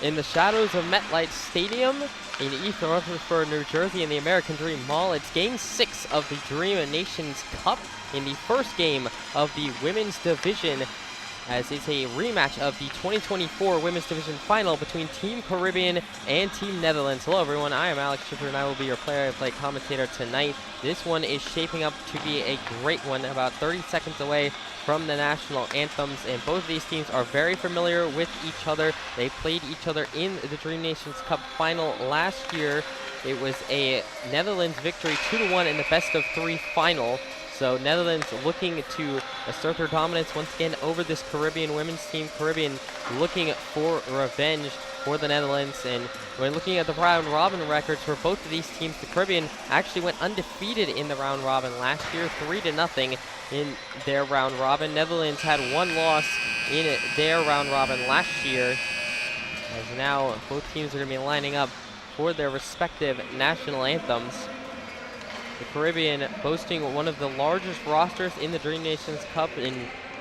in the shadows of MetLife Stadium in East Rutherford, New Jersey, in the American Dream Mall. It's Game 6 of the Dream Nations Cup in the first game of the Women's Division, as it's a rematch of the 2024 Women's Division Final between Team Caribbean and Team Netherlands. Hello everyone, I am Alex Schiffer and I will be your play-by-play commentator tonight. This one is shaping up to be a great one, about 30 seconds away from the national anthems, and both of these teams are very familiar with each other. They played each other in the Dream Nations Cup final last year. It was a Netherlands victory 2-1 in the best-of-3 final. So Netherlands looking to assert their dominance once again over this Caribbean women's team. Caribbean looking for revenge for the Netherlands. And when looking at the round robin records for both of these teams, the Caribbean actually went undefeated in the round robin last year, 3-0 in their round robin. Netherlands had one loss in their round robin last year, as now both teams are going to be lining up for their respective national anthems. The Caribbean boasting one of the largest rosters in the Dream Nations Cup in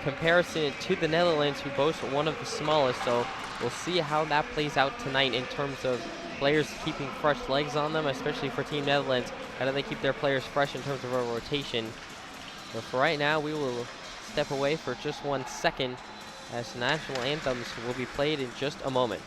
comparison to the Netherlands, who boast one of the smallest. So we'll see how that plays out tonight in terms of players keeping fresh legs on them, especially for Team Netherlands. How do they keep their players fresh in terms of a rotation? But for right now, we will step away for just 1 second, as national anthems will be played in just a moment.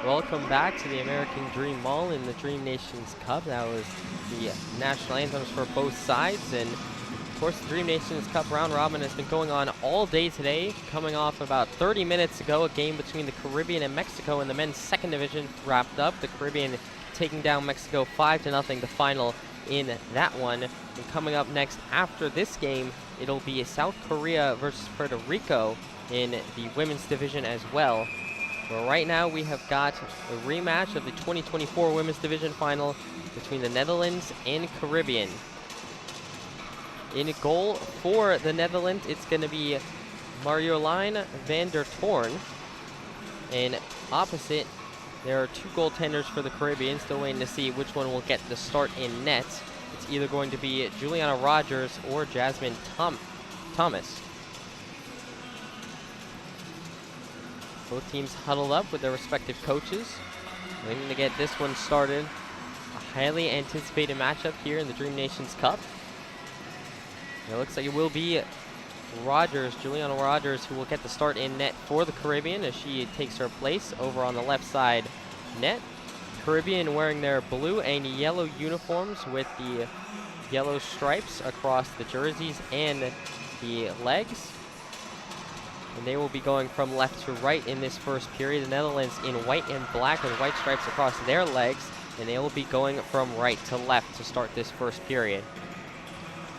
Welcome back to the American Dream Mall in the Dream Nations Cup. That was the national anthems for both sides, and of course the Dream Nations Cup round robin has been going on all day today, coming off about 30 minutes ago. A game between the Caribbean and Mexico in the men's second division wrapped up. The Caribbean taking down Mexico 5-0, the final in that one. And coming up next after this game, it'll be South Korea versus Puerto Rico in the women's division as well. Well, right now we have got a rematch of the 2024 Women's Division Final between the Netherlands and Caribbean. In goal for the Netherlands, it's going to be Marjolein van der Toorn. And opposite, there are two goaltenders for the Caribbean. Still waiting to see which one will get the start in net. It's either going to be Juliana Rogers or Jasmine Thomas. Both teams huddled up with their respective coaches, waiting to get this one started. A highly anticipated matchup here in the Dream Nations Cup. It looks like it will be Rogers, Juliana Rogers, who will get the start in net for the Caribbean as she takes her place over on the left side net. Caribbean wearing their blue and yellow uniforms with the yellow stripes across the jerseys and the legs. And they will be going from left to right in this first period. The Netherlands in white and black with white stripes across their legs, and they will be going from right to left to start this first period.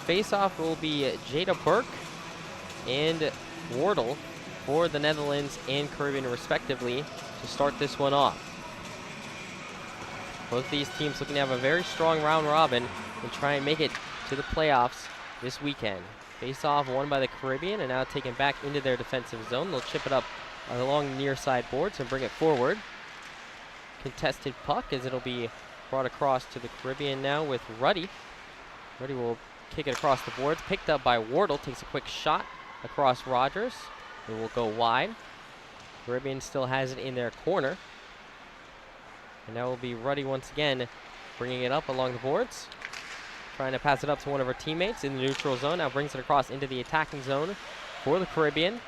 Face-off will be Jada Burke and Wardle for the Netherlands and Caribbean respectively to start this one off. Both these teams looking to have a very strong round robin and try and make it to the playoffs this weekend. Face-off won by the Caribbean and now taken back into their defensive zone. They'll chip it up along the near side boards and bring it forward. Contested puck as it'll be brought across to the Caribbean now with Ruddy. Ruddy will kick it across the boards. Picked up by Wardle. Takes a quick shot across Rogers. It will go wide. Caribbean still has it in their corner. And now will be Ruddy once again bringing it up along the boards. Trying to pass it up to one of her teammates in the neutral zone. Now brings it across into the attacking zone for the Caribbean.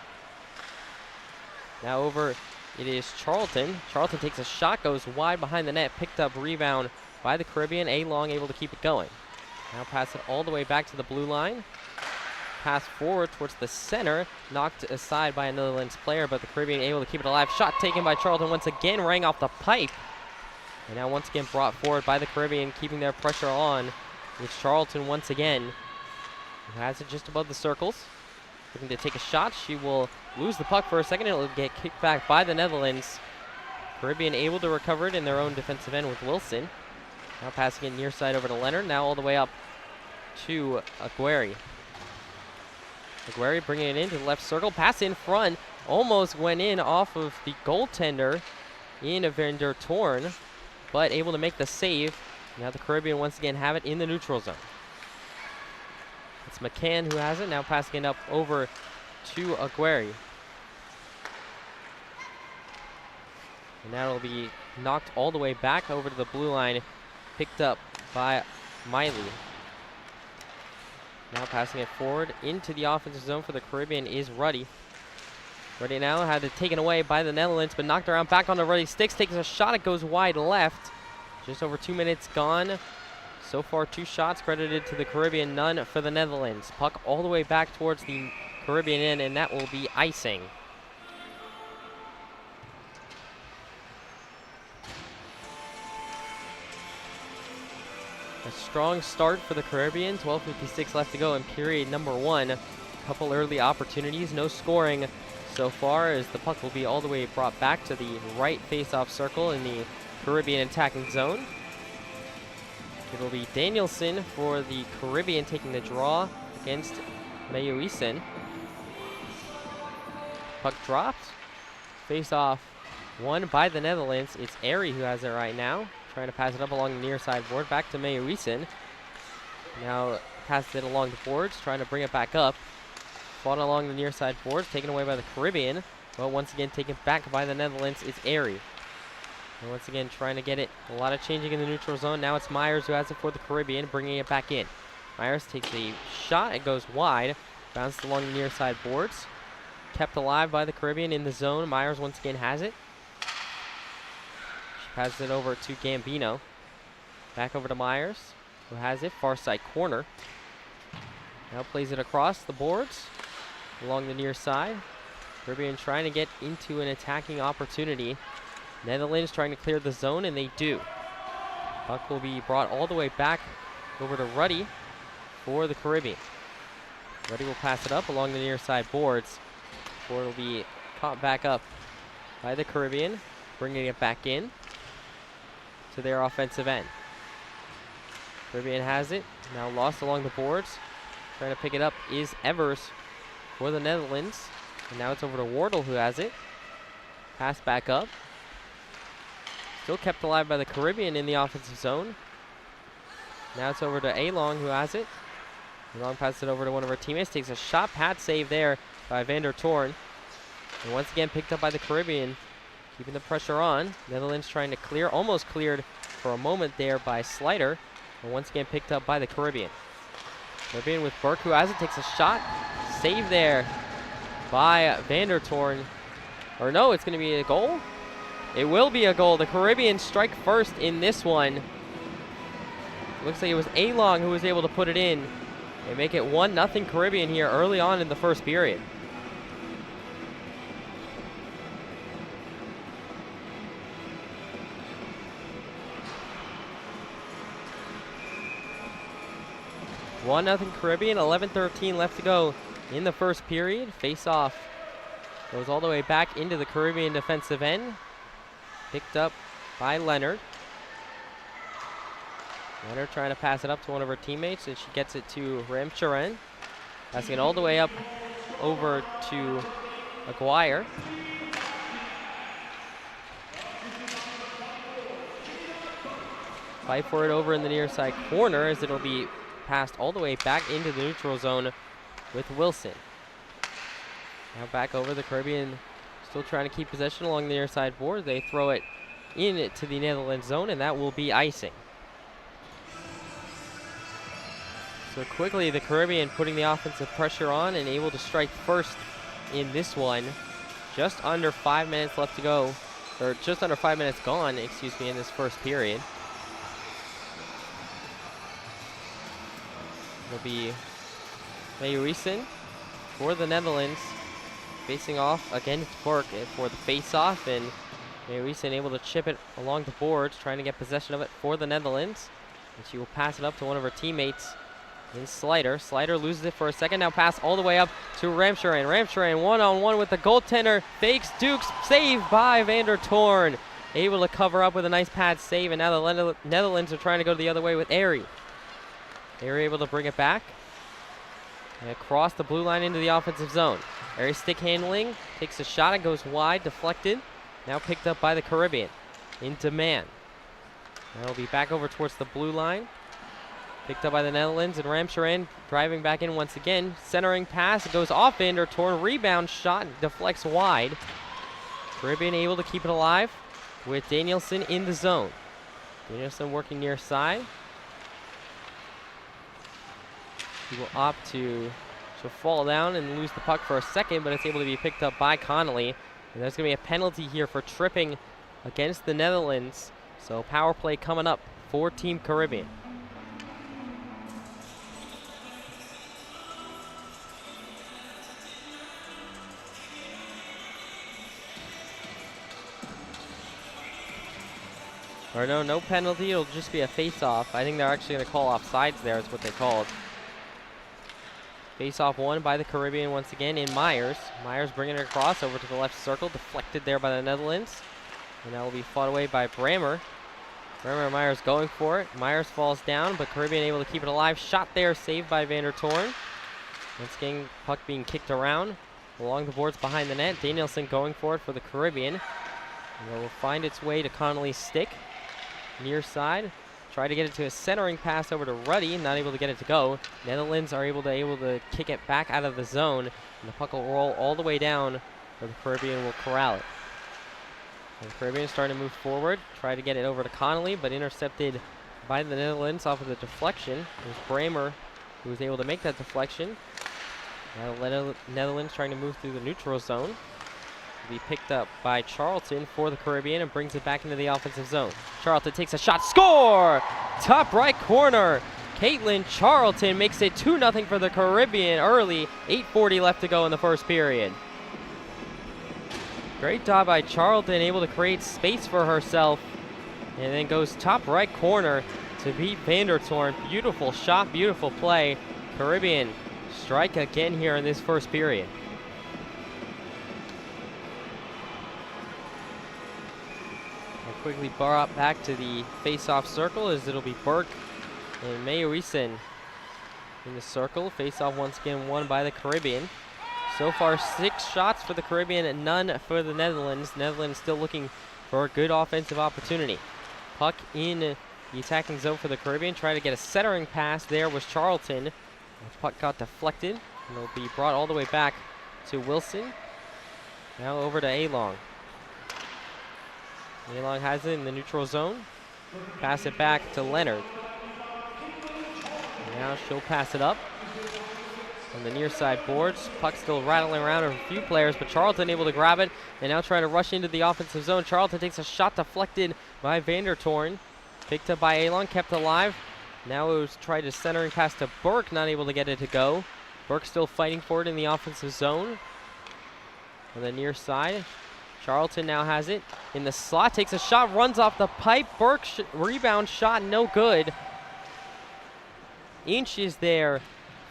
Now over it is Charlton. Charlton takes a shot, goes wide behind the net. Picked up rebound by the Caribbean. A-Long able to keep it going. Now pass it all the way back to the blue line. Pass forward towards the center. Knocked aside by a Netherlands player, but the Caribbean able to keep it alive. Shot taken by Charlton once again, rang off the pipe. And now once again brought forward by the Caribbean, keeping their pressure on. It's Charlton once again, who has it just above the circles. Looking to take a shot. She will lose the puck for a second. It'll get kicked back by the Netherlands. Caribbean able to recover it in their own defensive end with Wilson. Now passing it near side over to Leonard. Now all the way up to Aguirre. Aguirre bringing it into the left circle. Pass in front. Almost went in off of the goaltender in Van der Toorn, but able to make the save. Now the Caribbean once again have it in the neutral zone. It's McCann who has it. Now passing it up over to Aguirre. And now it'll be knocked all the way back over to the blue line. Picked up by Miley. Now passing it forward into the offensive zone for the Caribbean is Ruddy. Ruddy now had it taken away by the Netherlands, but knocked around back onto Ruddy. Sticks, takes a shot. It goes wide left. Just over 2 minutes gone. So far, 2 shots credited to the Caribbean, none for the Netherlands. Puck all the way back towards the Caribbean end, and that will be icing. A strong start for the Caribbean. 12:56 left to go in period number 1. A couple early opportunities, no scoring so far, as the puck will be all the way brought back to the right face-off circle in the Caribbean attacking zone. It'll be Danielson for the Caribbean taking the draw against Mayuisen. Puck dropped. Face off won by the Netherlands. It's Airy who has it right now. Trying to pass it up along the near side board. Back to Mayuisen. Now passes it along the boards. Trying to bring it back up. Fought along the near side boards. Taken away by the Caribbean. But once again taken back by the Netherlands. It's Airy. And once again, trying to get it. A lot of changing in the neutral zone. Now it's Myers who has it for the Caribbean, bringing it back in. Myers takes a shot. It goes wide. Bounced along the near side boards. Kept alive by the Caribbean in the zone. Myers once again has it. She passes it over to Gambino. Back over to Myers, who has it. Far side corner. Now plays it across the boards. Along the near side. Caribbean trying to get into an attacking opportunity. Netherlands trying to clear the zone, and they do. Puck will be brought all the way back over to Ruddy for the Caribbean. Ruddy will pass it up along the near side boards, before it'll be caught back up by the Caribbean, bringing it back in to their offensive end. Caribbean has it, now lost along the boards. Trying to pick it up is Evers for the Netherlands. And now it's over to Wardle, who has it. Pass back up. Still kept alive by the Caribbean in the offensive zone. Now it's over to A-Long, who has it. A-Long passes it over to one of her teammates. Takes a shot pad save there by Vander Torn. And once again picked up by the Caribbean. Keeping the pressure on. Netherlands trying to clear. Almost cleared for a moment there by Slider. And once again picked up by the Caribbean. Caribbean with Burke, who has it. Takes a shot. Save there by Vander Torn. Or no, it's going to be a goal. It will be a goal. The Caribbean strike first in this one. Looks like it was A-Long who was able to put it in and make it 1-0 Caribbean here early on in the first period. Nothing Caribbean, 11:13 left to go in the first period. Face off goes all the way back into the Caribbean defensive end. Picked up by Leonard. Leonard trying to pass it up to one of her teammates, and she gets it to Ramcharan. Passing it all the way up over to Aguirre. Fight for it over in the near side corner as it'll be passed all the way back into the neutral zone with Wilson. Now back over, the Caribbean still trying to keep possession along the near side board. They throw it in to the Netherlands zone, and that will be icing. So quickly, the Caribbean putting the offensive pressure on and able to strike first in this one. Just under 5 minutes left to go, or just under 5 minutes gone, excuse me, in this first period. It'll be Mayuisen for the Netherlands, facing off against Burke for the face-off, and Mayuisen able to chip it along the boards, trying to get possession of it for the Netherlands. And she will pass it up to one of her teammates in Slider. Slider loses it for a second, now pass all the way up to Ramcharan. Ramcharan one-on-one with the goaltender, fakes Dukes, saved by Vander Torn. Able to cover up with a nice pad save, and now the Netherlands are trying to go the other way with Airy. Airy able to bring it back and across the blue line into the offensive zone. Airy stick handling, takes a shot, it goes wide, deflected. Now picked up by the Caribbean in demand. Now it'll be back over towards the blue line. Picked up by the Netherlands, and Ramcharan driving back in once again. Centering pass, it goes off Vander Torn, rebound shot, deflects wide. Caribbean able to keep it alive with Danielson in the zone. Danielson working near side. He will opt to fall down and lose the puck for a second, but it's able to be picked up by Connolly. And there's going to be a penalty here for tripping against the Netherlands. So power play coming up for Team Caribbean. Or no penalty. It'll just be a face-off. I think they're actually going to call offsides there is what they called. Face-off won by the Caribbean once again in Myers. Myers bringing it across over to the left circle. Deflected there by the Netherlands. And that will be fought away by Brammer. Brammer and Myers going for it. Myers falls down, but Caribbean able to keep it alive. Shot there, saved by Vander Torn. Once again, puck being kicked around along the boards behind the net. Danielson going for it for the Caribbean. And it will find its way to Connolly's stick. Near side. Try to get it to a centering pass over to Ruddy, not able to get it to go. Netherlands are able to kick it back out of the zone, and the puck will roll all the way down, where the Caribbean will corral it. And the Caribbean is starting to move forward, try to get it over to Connolly, but intercepted by the Netherlands off of the deflection. It was Brammer who was able to make that deflection. Now the Netherlands trying to move through the neutral zone. Be picked up by Charlton for the Caribbean and brings it back into the offensive zone. Charlton takes a shot, score! Top right corner. Caitlin Charlton makes it 2-0 for the Caribbean early. 8:40 left to go in the first period. Great job by Charlton, able to create space for herself, and then goes top right corner to beat Vander Torn. Beautiful shot, beautiful play. Caribbean strike again here in this first period. Quickly brought back to the face-off circle as it'll be Burke and Mayuisen in the circle. Face-off once again won by the Caribbean. So far, 6 shots for the Caribbean and none for the Netherlands. Netherlands still looking for a good offensive opportunity. Puck in the attacking zone for the Caribbean. Trying to get a centering pass. There was Charlton. The puck got deflected, and it'll be brought all the way back to Wilson. Now over to Along. Along has it in the neutral zone. Pass it back to Leonard. Now she'll pass it up on the near side boards. Puck still rattling around a few players, but Charlton able to grab it and now trying to rush into the offensive zone. Charlton takes a shot deflected by Vandertoorn. Picked up by Along, kept alive. Now it was tried to centering pass to Burke, not able to get it to go. Burke still fighting for it in the offensive zone. On the near side, Charlton now has it in the slot, takes a shot, runs off the pipe. Burke rebound shot, no good. Inches there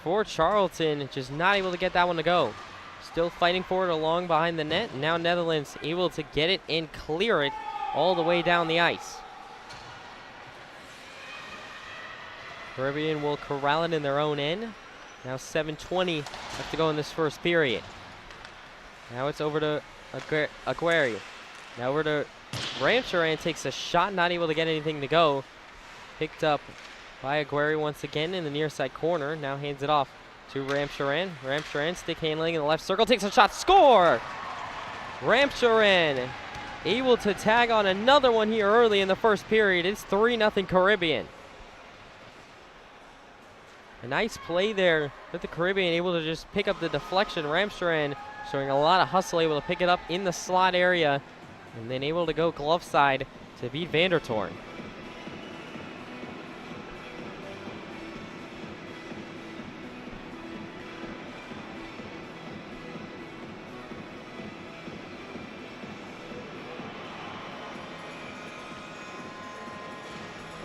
for Charlton, just not able to get that one to go. Still fighting for it along behind the net. Now Netherlands able to get it and clear it all the way down the ice. Caribbean will corral it in their own end. Now 7:20 left to go in this first period. Now it's over to Aguirre. Now over to Ramcharan, takes a shot, not able to get anything to go. Picked up by Aguirre once again in the near side corner. Now hands it off to Ramcharan. Ramcharan stick handling in the left circle, takes a shot, score! Ramcharan able to tag on another one here early in the first period. It's 3-0 Caribbean. A nice play there with the Caribbean, able to just pick up the deflection. Ramcharan showing a lot of hustle, able to pick it up in the slot area, and then able to go glove side to beat Vandertoorn.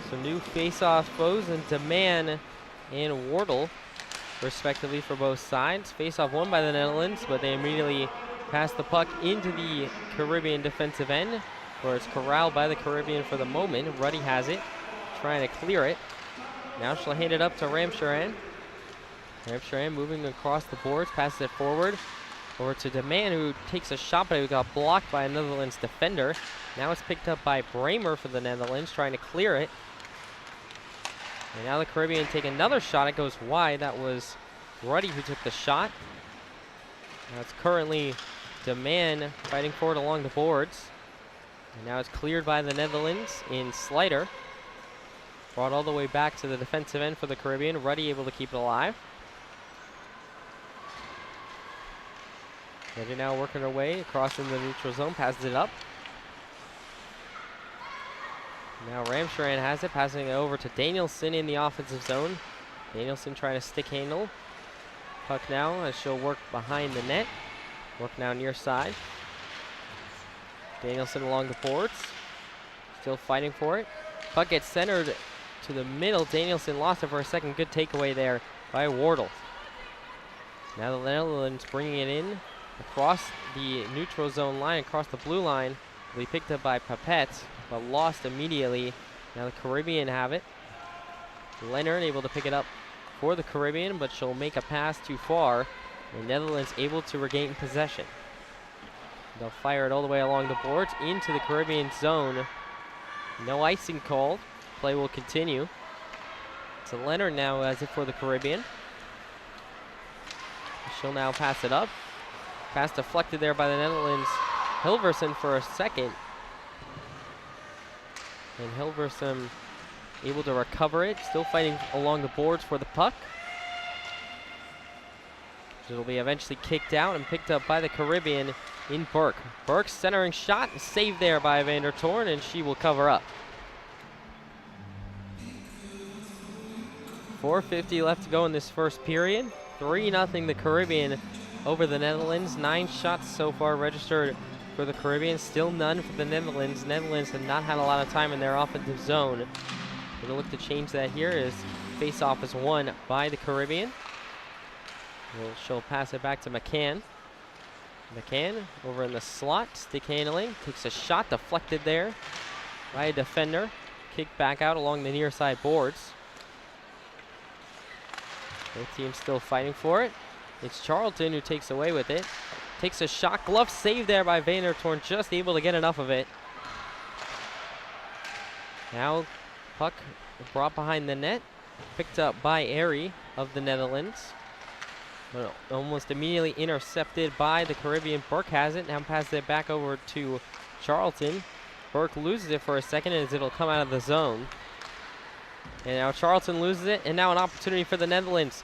Some new face-off foes in Demand and Wardle, respectively, for both sides. Face-off won by the Netherlands, but they immediately pass the puck into the Caribbean defensive end, where it's corralled by the Caribbean for the moment. Ruddy has it, trying to clear it. Now she'll hand it up to Ramcharan. Ramcharan moving across the boards, passes it forward over to Demand, who takes a shot, but it got blocked by a Netherlands defender. Now it's picked up by Bramer for the Netherlands, trying to clear it. And now the Caribbean take another shot. It goes wide. That was Ruddy who took the shot. Now it's currently Demand fighting for it along the boards. And now it's cleared by the Netherlands in Slider. Brought all the way back to the defensive end for the Caribbean. Ruddy able to keep it alive. Ruddy now working her way across in the neutral zone. Passes it up. Now Ramcharan has it, passing it over to Danielson in the offensive zone. Danielson trying to stick handle. Puck now as she'll work behind the net. Work now near side. Danielson along the boards. Still fighting for it. Puck gets centered to the middle. Danielson lost it for a second. Good takeaway there by Wardle. Now the Netherlands bringing it in across the neutral zone line, across the blue line. Will be picked up by Papette, but lost immediately. Now the Caribbean have it. Leonard able to pick it up for the Caribbean, but she'll make a pass too far. The Netherlands able to regain possession. They'll fire it all the way along the boards into the Caribbean zone. No icing called. Play will continue. To Leonard now as it for the Caribbean. She'll now pass it up. Pass deflected there by the Netherlands. Hilverson for a second. And Hilverson able to recover it. Still fighting along the boards for the puck. It'll be eventually kicked out and picked up by the Caribbean in Burke. Burke's centering shot, saved there by Vandertoorn, and she will cover up. 4:50 left to go in this first period. 3-0 the Caribbean over the Netherlands. 9 shots so far registered for the Caribbean, still none for the Netherlands. Netherlands have not had a lot of time in their offensive zone. We're gonna look to change that here as face-off is won by the Caribbean. She'll pass it back to McCann. McCann over in the slot, stick handling, takes a shot, deflected there by a defender. Kicked back out along the near side boards. Both teams still fighting for it. It's Charlton who takes away with it. Takes a shot. Glove save there by Vandertoorn, just able to get enough of it. Now puck brought behind the net. Picked up by Airy of the Netherlands. But almost immediately intercepted by the Caribbean. Burke has it. Now passes it back over to Charlton. Burke loses it for a second as it'll come out of the zone. And now Charlton loses it. And now an opportunity for the Netherlands.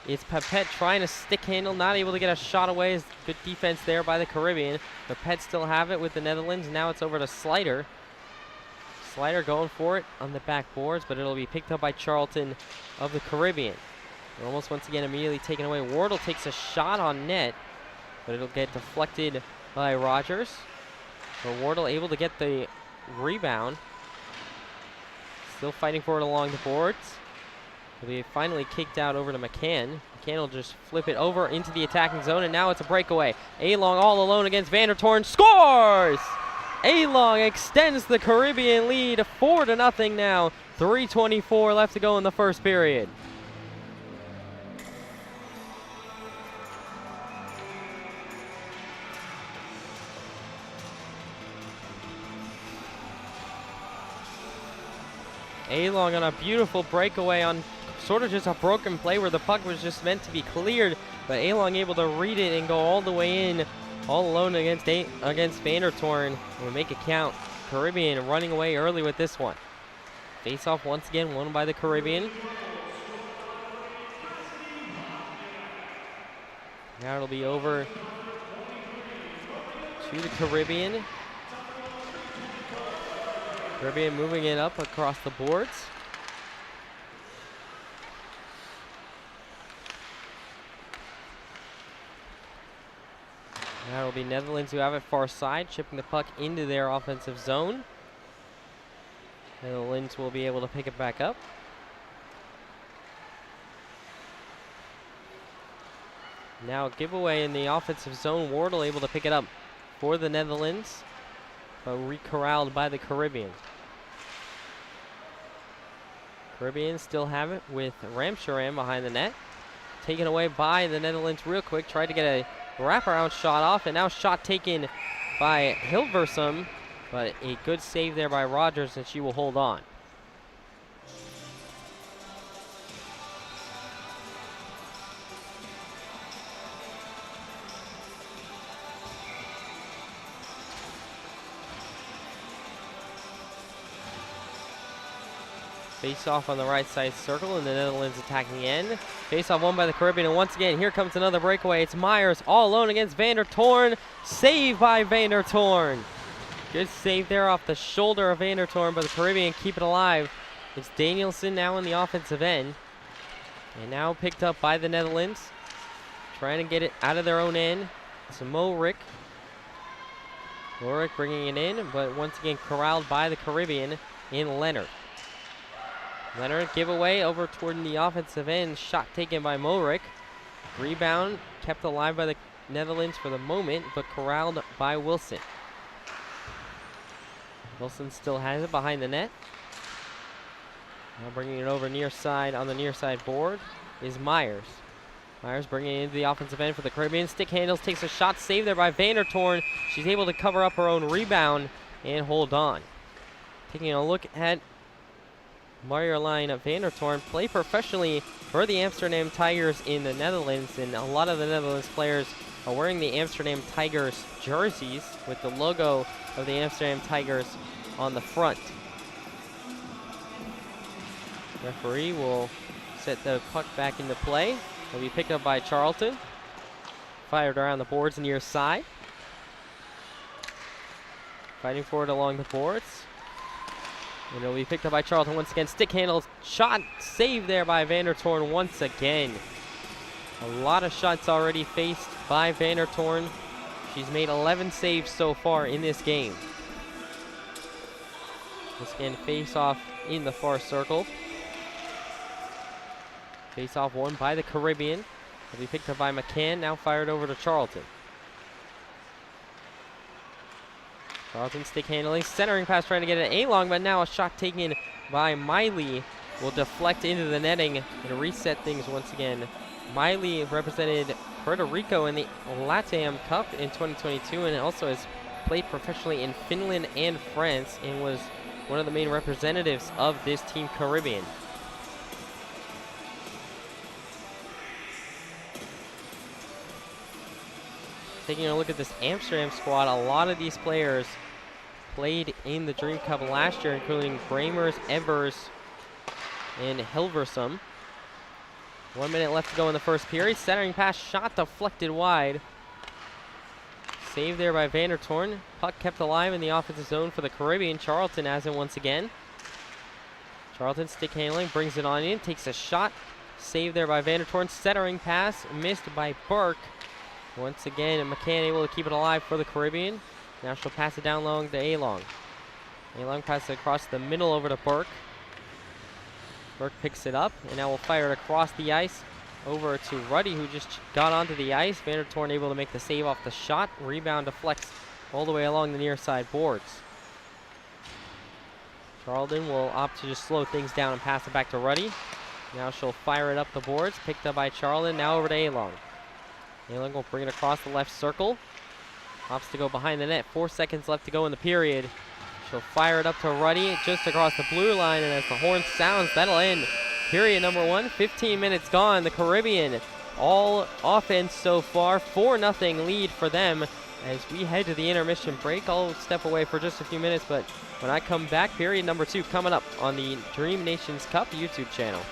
It's Papette trying to stick handle, not able to get a shot away. Good defense there by the Caribbean. Papette still have it with the Netherlands. Now it's over to Slider. Slider going for it on the back boards, but it'll be picked up by Charlton of the Caribbean. They're almost once again immediately taken away. Wardle takes a shot on net, but it'll get deflected by Rogers. So Wardle able to get the rebound. Still fighting for it along the boards. It'll be finally kicked out over to McCann. McCann will just flip it over into the attacking zone, and now it's a breakaway. A-Long all alone against Vandertoorn, scores! A-Long extends the Caribbean lead 4-0 now. 3:24 left to go in the first period. A-Long on a beautiful breakaway on sort of just a broken play where the puck was just meant to be cleared, but A-Long able to read it and go all the way in, all alone against Vandertoorn. We'll make it count. Caribbean running away early with this one. Face off once again, won by the Caribbean. Now it'll be over to the Caribbean. Caribbean moving it up across the boards. Now it'll be Netherlands who have it far side, chipping the puck into their offensive zone. Netherlands will be able to pick it back up. Now a giveaway in the offensive zone. Wardle able to pick it up for the Netherlands, but re-corralled by the Caribbean. Caribbean still have it with Ramcharan behind the net. Taken away by the Netherlands real quick. Tried to get a wraparound shot off, and now shot taken by Hilversum, but a good save there by Rogers, and she will hold on. Face off on the right side circle, and the Netherlands attacking the end. Face off won by the Caribbean, and once again, here comes another breakaway. It's Myers all alone against Vandertoorn. Save by Vandertoorn. Good save there off the shoulder of Vandertoorn, but the Caribbean keep it alive. It's Danielson now in the offensive end. And now picked up by the Netherlands. Trying to get it out of their own end. It's Morik. Morik bringing it in, but once again corralled by the Caribbean in Leonard. Leonard giveaway over toward the offensive end. Shot taken by Morik. Rebound kept alive by the Netherlands for the moment, but corralled by Wilson. Wilson still has it behind the net. Now bringing it over near side on the near side board is Myers. Myers bringing it into the offensive end for the Caribbean. Stick handles, takes a shot, saved there by Vandertoorn. She's able to cover up her own rebound and hold on. Taking a look at Marjolein Vandertoorn, play professionally for the Amsterdam Tigers in the Netherlands, and a lot of the Netherlands players are wearing the Amsterdam Tigers jerseys with the logo of the Amsterdam Tigers on the front. Referee will set the puck back into play. It'll be picked up by Charlton. Fired around the boards near side. Fighting for it along the boards. And it'll be picked up by Charlton once again. Stick handles, shot saved there by Vandertoorn once again. A lot of shots already faced by Vandertoorn. She's made 11 saves so far in this game. Once again, face off in the far circle. Face off won by the Caribbean. It'll be picked up by McCann, now fired over to Charlton. Charlton stick handling, centering pass trying to get an A-Long, but now a shot taken by Miley will deflect into the netting and reset things once again. Miley represented Puerto Rico in the LATAM Cup in 2022, and also has played professionally in Finland and France, and was one of the main representatives of this Team Caribbean. Taking a look at this Amsterdam squad, a lot of these players played in the Dream Cup last year, including Bramers, Evers, and Hilversum. 1 minute left to go in the first period. Centering pass, shot deflected wide. Saved there by Vandertoorn. Puck kept alive in the offensive zone for the Caribbean. Charlton has it once again. Charlton stick handling, brings it on in, takes a shot. Saved there by Vandertoorn. Centering pass, missed by Burke. Once again, McCann able to keep it alive for the Caribbean. Now she'll pass it down long to A-Long. A-Long passes it across the middle over to Burke. Burke picks it up, and now will fire it across the ice over to Ruddy, who just got onto the ice. Vandertoorn able to make the save off the shot. Rebound deflects all the way along the near side boards. Charlton will opt to just slow things down and pass it back to Ruddy. Now she'll fire it up the boards, picked up by Charlton. Now over to A-Long. A-Long will bring it across the left circle. Opts to go behind the net. 4 seconds left to go in the period. She'll fire it up to Ruddy just across the blue line, and as the horn sounds, that'll end period number 1. 15 minutes gone. The Caribbean all offense so far. 4-0 lead for them as we head to the intermission break. I'll step away for just a few minutes, but when I come back, period number 2 coming up on the Dream Nations Cup YouTube channel.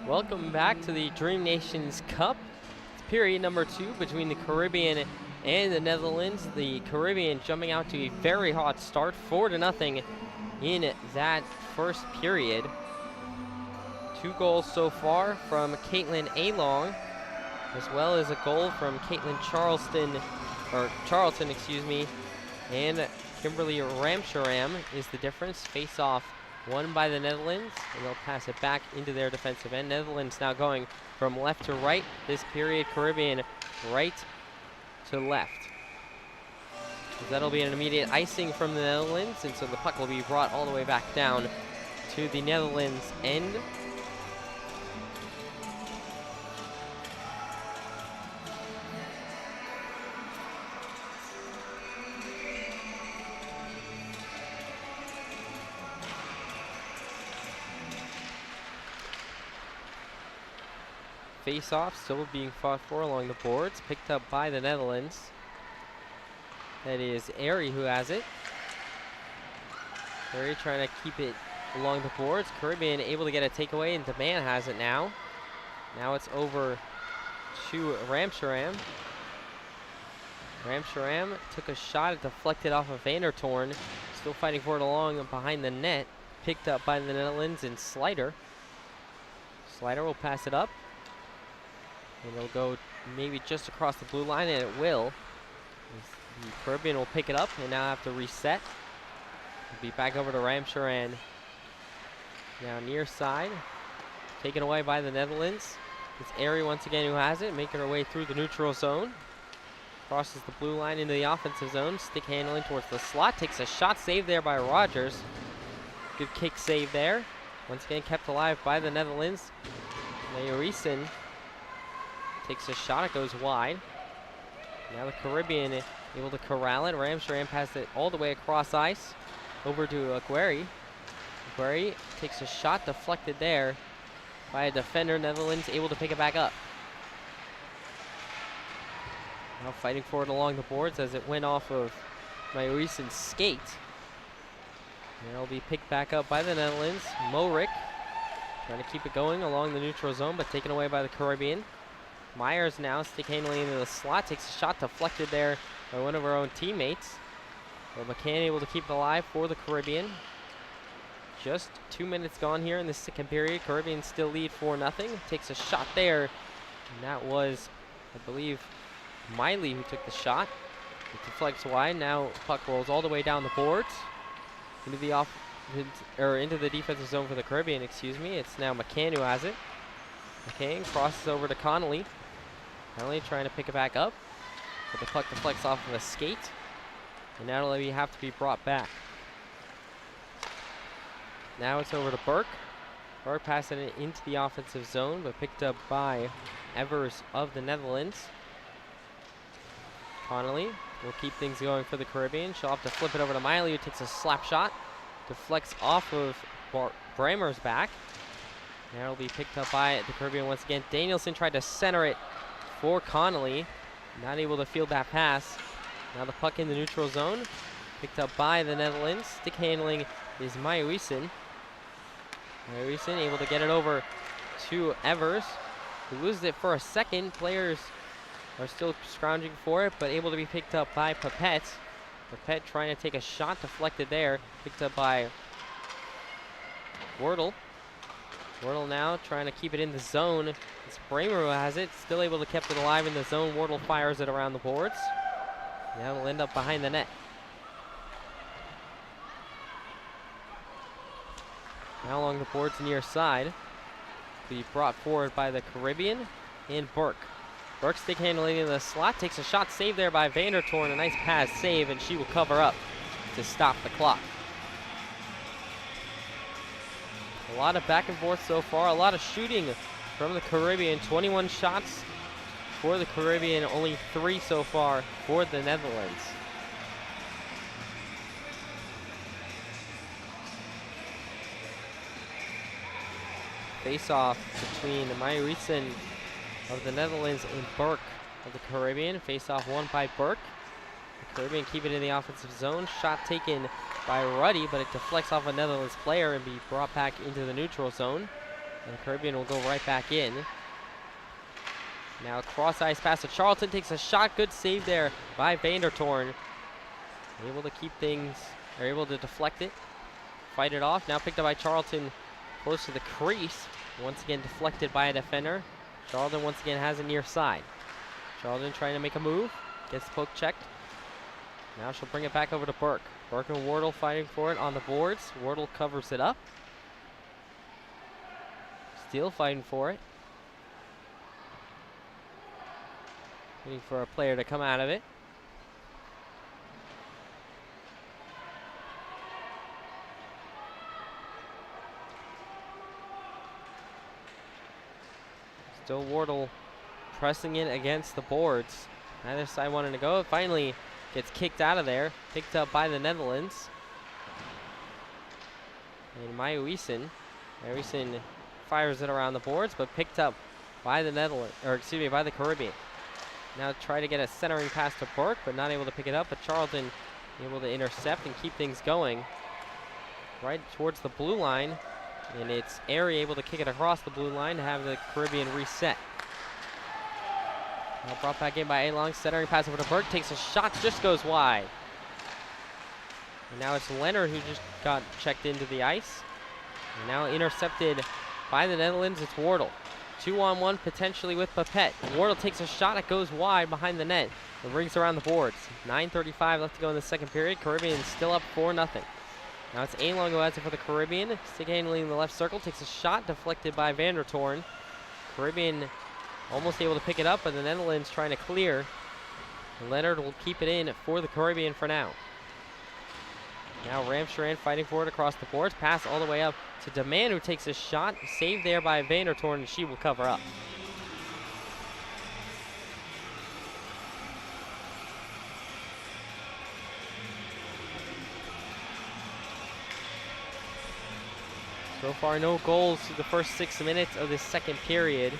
Welcome back to the Dream Nations Cup. It's period number 2 between the Caribbean and the Netherlands. The Caribbean jumping out to a very hot start, 4-0 in that first period. 2 goals so far from Caitlin A-Long, as well as a goal from Caitlin Charlton, excuse me, and Kimberly Ramsharam is the difference. Face off won by the Netherlands, and they'll pass it back into their defensive end. Netherlands now going from left to right this period. Caribbean right to left. That'll be an immediate icing from the Netherlands, and so the puck will be brought all the way back down to the Netherlands end. Face-off still being fought for along the boards, picked up by the Netherlands. That is Airy who has it. Airy trying to keep it along the boards. Caribbean able to get a takeaway, and Demand has it now. Now it's over to Ramsharam. Ramsharam took a shot, it deflected off of Vandertorn. Still fighting for it along behind the net. Picked up by the Netherlands and Slider. Slider will pass it up. And it'll go maybe just across the blue line, and it will. The Caribbean will pick it up and now have to reset. It'll be back over to Ramcharan. Now near side. Taken away by the Netherlands. It's Airy once again who has it, making her way through the neutral zone. Crosses the blue line into the offensive zone. Stick handling towards the slot. Takes a shot, saved there by Rogers. Good kick save there. Once again kept alive by the Netherlands. Mayorison takes a shot, it goes wide. Now the Caribbean able to corral it. Ramsharam passed it all the way across ice over to Aguirre. Aguirre takes a shot, deflected there by a defender. Netherlands able to pick it back up. Now fighting for it along the boards as it went off of Mayorison's skate. And it'll be picked back up by the Netherlands. Morik trying to keep it going along the neutral zone, but taken away by the Caribbean. Myers now stick handling into the slot, takes a shot deflected there by one of our own teammates. But McCann able to keep it alive for the Caribbean. Just 2 minutes gone here in the second period. Caribbean still lead 4-0. Takes a shot there, and that was, I believe, Miley who took the shot. It deflects wide. Now puck rolls all the way down the boards into the defensive zone for the Caribbean. Excuse me. It's now McCann who has it. McCann crosses over to Connolly. Connolly trying to pick it back up, but the puck deflects off of a skate, and now we have to be brought back. Now it's over to Burke. Burke passing it into the offensive zone, but picked up by Evers of the Netherlands. Connolly will keep things going for the Caribbean. She'll have to flip it over to Miley, who takes a slap shot, deflects off of Bramer's back. Now it'll be picked up by the Caribbean once again. Danielson tried to center it for Connolly. Not able to field that pass. Now the puck in the neutral zone. Picked up by the Netherlands. Stick handling is Mayoisen. Mayoisen able to get it over to Evers, who loses it for a second. Players are still scrounging for it, but able to be picked up by Papette. Papette trying to take a shot, deflected there. Picked up by Wordle. Wardle now trying to keep it in the zone. It's Bramer who has it, still able to keep it alive in the zone. Wardle fires it around the boards. Now it'll end up behind the net. Now along the boards near side. Be brought forward by the Caribbean and Burke. Burke stick handling in the slot, takes a shot, saved there by Vandertorn. A nice pass save, and she will cover up to stop the clock. A lot of back and forth so far, a lot of shooting from the Caribbean. 21 shots for the Caribbean, only 3 so far for the Netherlands. Face-off between Mayoisen of the Netherlands and Burke of the Caribbean. Face-off won by Burke. The Caribbean keep it in the offensive zone. Shot taken by Ruddy, but it deflects off a Netherlands player and be brought back into the neutral zone. And the Caribbean will go right back in. Now cross ice pass to Charlton, takes a shot, good save there by Vandertorn. Able to keep things, or able to deflect it, fight it off. Now picked up by Charlton close to the crease. Once again deflected by a defender. Charlton once again has it near side. Charlton trying to make a move, gets the poke checked. Now she'll bring it back over to Burke. Burke and Wardle fighting for it on the boards. Wardle covers it up. Still fighting for it. Waiting for a player to come out of it. Still Wardle pressing it against the boards. Neither side wanting to go. It finally gets kicked out of there. Picked up by the Netherlands. And Maeuwisen fires it around the boards, but picked up by the Netherlands, or excuse me, by the Caribbean. Now try to get a centering pass to Burke, but not able to pick it up. But Charlton able to intercept and keep things going right towards the blue line. And it's Airy able to kick it across the blue line to have the Caribbean reset. Now brought back in by A-Long, centering pass over to Burke, takes a shot, just goes wide. And now it's Leonard who just got checked into the ice. And now intercepted by the Netherlands, it's Wardle. 2-on-1 potentially with Papette. Wardle takes a shot, it goes wide behind the net. It rings around the boards. 9:35 left to go in the second period. Caribbean still up 4-0. Now it's A-Long who has it for the Caribbean. Stick handling in the left circle, takes a shot, deflected by Vandertoorn. Caribbean almost able to pick it up, but the Netherlands trying to clear. Leonard will keep it in for the Caribbean for now. Now Ramcharan fighting for it across the boards. Pass all the way up to Demand, who takes a shot. Saved there by Vandertoorn, and she will cover up. So far, no goals through the first 6 minutes of this second period.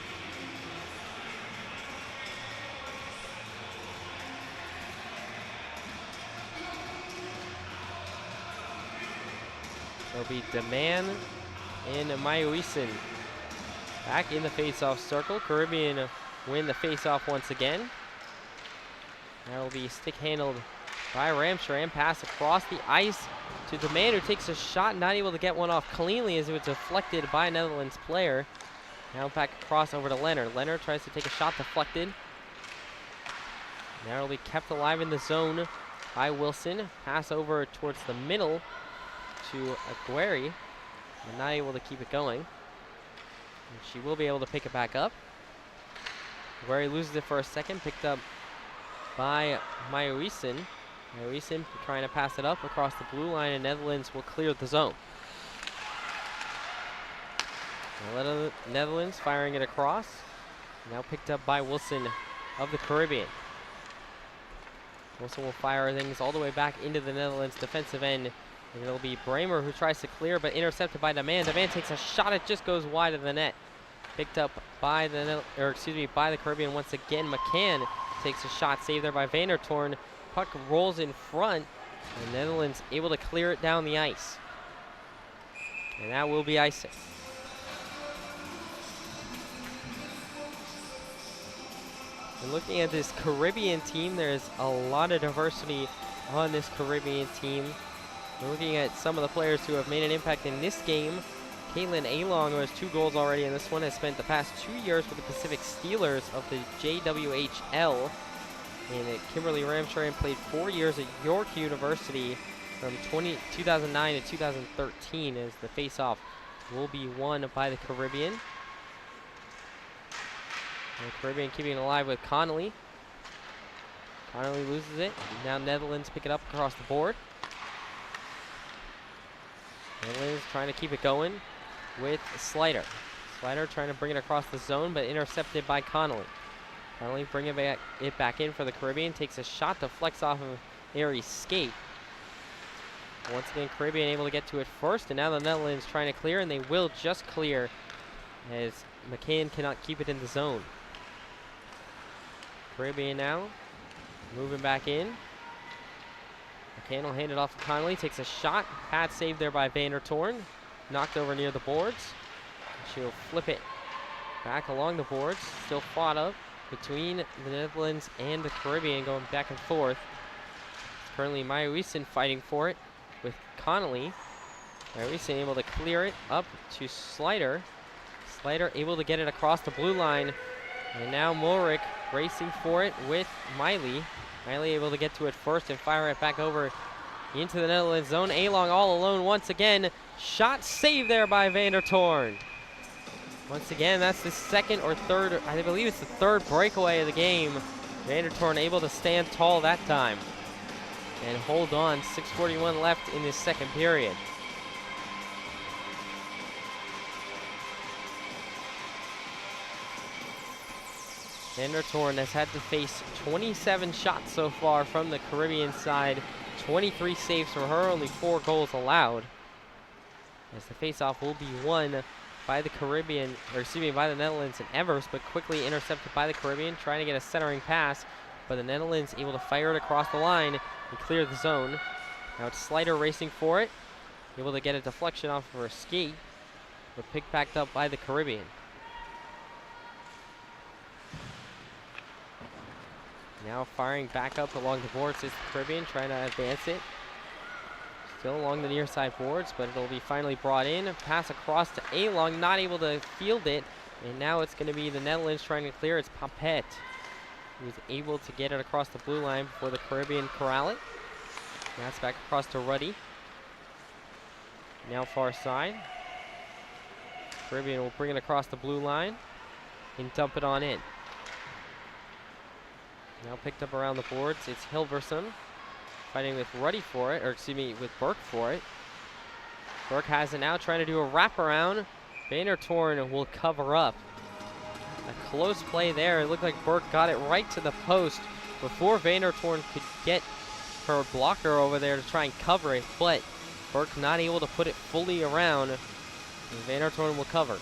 It'll be Demand and Maeuwisen back in the face-off circle. Caribbean win the face-off once again. That will be stick-handled by Ramcharan. Pass across the ice to Demand, who takes a shot, not able to get one off cleanly as it was deflected by a Netherlands player. Now back across over to Leonard. Leonard tries to take a shot, deflected. Now it'll be kept alive in the zone by Wilson. Pass over towards the middle to Aguirre, and not able to keep it going. And she will be able to pick it back up. Aguirre loses it for a second, picked up by Maeuwisen. Maeuwisen trying to pass it up across the blue line, and Netherlands will clear the zone. Now Netherlands firing it across. Now picked up by Wilson of the Caribbean. Wilson will fire things all the way back into the Netherlands defensive end. And it'll be Bramer who tries to clear, but intercepted by Demand. Demand takes a shot, it just goes wide of the net. Picked up by the by the Caribbean once again. McCann takes a shot, saved there by Vandertoorn. Puck rolls in front, and the Netherlands able to clear it down the ice. And that will be icing. And looking at this Caribbean team, there's a lot of diversity on this Caribbean team. We're looking at some of the players who have made an impact in this game. Caitlin A-Long, who has 2 goals already in this one, has spent the past 2 years with the Pacific Steelers of the JWHL. And Kimberly Ramcharan played 4 years at York University from 2009 to 2013, as the face-off will be won by the Caribbean. And the Caribbean keeping it alive with Connolly. Connolly loses it. Now Netherlands pick it up across the board. Netherlands trying to keep it going with Slider. Slider trying to bring it across the zone, but intercepted by Connolly. Connolly bringing it back in for the Caribbean. Takes a shot, deflects off of Airy's skate. Once again, Caribbean able to get to it first, and now the Netherlands trying to clear, and they will just clear as McCann cannot keep it in the zone. Caribbean now moving back in. McCann will hand it off to Connolly, takes a shot. Pad saved there by Vandertoorn. Knocked over near the boards. She'll flip it back along the boards. Still fought up between the Netherlands and the Caribbean, going back and forth. It's currently Maeuwisen fighting for it with Connolly. Maeuwisen able to clear it up to Slider. Slider able to get it across the blue line. And now Mulrick racing for it with Miley. Miley able to get to it first and fire it back over into the Netherlands zone. A-Long all alone once again. Shot saved there by Vandertoorn. Once again, that's the second or third, I believe it's the third breakaway of the game. Vandertoorn able to stand tall that time and hold on. 6:41 left in this second period. Vandertoorn has had to face 27 shots so far from the Caribbean side, 23 saves for her, only 4 goals allowed. As the faceoff will be won by the Caribbean, or excuse me, by the Netherlands and Evers, but quickly intercepted by the Caribbean, trying to get a centering pass, but the Netherlands able to fire it across the line and clear the zone. Now it's Slider racing for it, able to get a deflection off of her skate, but picked back up by the Caribbean. Now firing back up along the boards is the Caribbean, trying to advance it. Still along the near side boards, but it'll be finally brought in. Pass across to A-Long, not able to field it. And now it's going to be the Netherlands trying to clear. It's Papet who's able to get it across the blue line before the Caribbean corral it. That's back across to Ruddy. Now far side. Caribbean will bring it across the blue line and dump it on in. Now picked up around the boards, it's Hilverson fighting with Ruddy for it, or excuse me, with Burke for it. Burke has it now, trying to do a wraparound. Vandertoorn will cover up. A close play there. It looked like Burke got it right to the post before Vandertoorn could get her blocker over there to try and cover it, but Burke not able to put it fully around. And Vandertoorn will cover.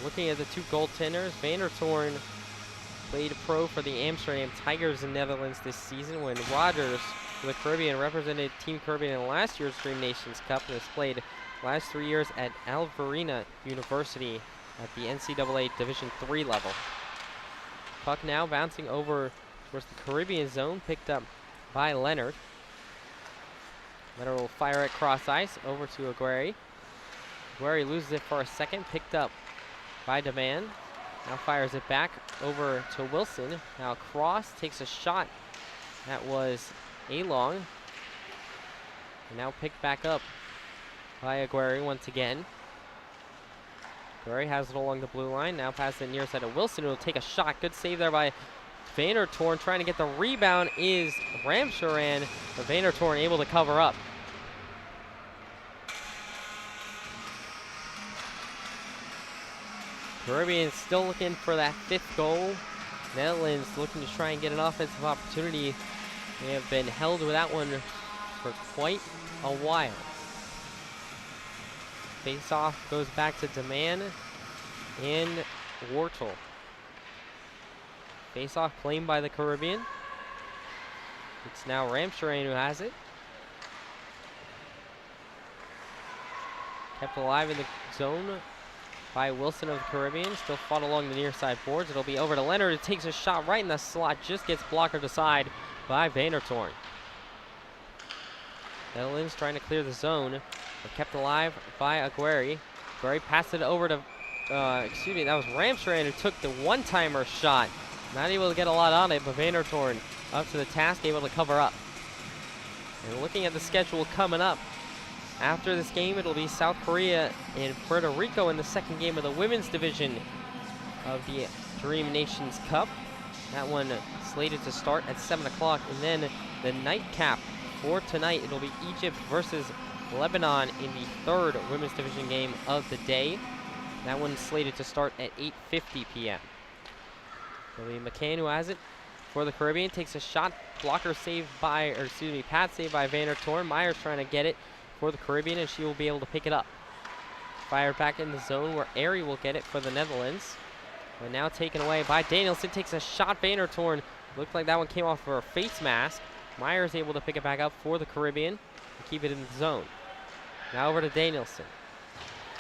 Looking at the two goaltenders, Vandertoorn played pro for the Amsterdam Tigers in Netherlands this season, when Rogers for the Caribbean represented Team Caribbean in last year's Dream Nations Cup and has played last 3 years at Alvarina University at the NCAA Division III level. Puck now bouncing over towards the Caribbean zone, picked up by Leonard. Leonard will fire it cross ice over to Aguirre. Aguirre loses it for a second, picked up by Demand. Now fires it back over to Wilson. Now Cross takes a shot. That was A-Long. And now picked back up by Aguirre once again. Aguirre has it along the blue line. Now pass it near side to Wilson, who will take a shot. Good save there by Vandertoorn. Trying to get the rebound is Ramcharan, but Vandertoorn able to cover up. Caribbean still looking for that 5th goal. Netherlands looking to try and get an offensive opportunity. They have been held without one for quite a while. Face-off goes back to Demand and Wortel. Face-off claimed by the Caribbean. It's now Ramcharan who has it. Kept alive in the zone by Wilson of the Caribbean. Still fought along the near side boards. It'll be over to Leonard. It takes a shot right in the slot. Just gets blocked aside by Vandertoorn. Netherlands trying to clear the zone, but kept alive by Aguirre. Aguirre passed it over to, excuse me, that was Ramcharan who took the one-timer shot. Not able to get a lot on it, but Vandertoorn up to the task, able to cover up. And looking at the schedule coming up, after this game, it'll be South Korea and Puerto Rico in the second game of the women's division of the Dream Nations Cup. That one slated to start at 7 o'clock. And then the nightcap for tonight, it'll be Egypt versus Lebanon in the third women's division game of the day. That one's slated to start at 8:50 p.m. It'll be McCann who has it for the Caribbean. Takes a shot. Blocker saved by, or excuse me, pad saved by Vandertoorn. Myers trying to get it for the Caribbean, and she will be able to pick it up. Fired back in the zone where Airy will get it for the Netherlands. But now taken away by Danielson. Takes a shot. Vandertoorn. Looked like that one came off of her face mask. Myers able to pick it back up for the Caribbean and keep it in the zone. Now over to Danielson.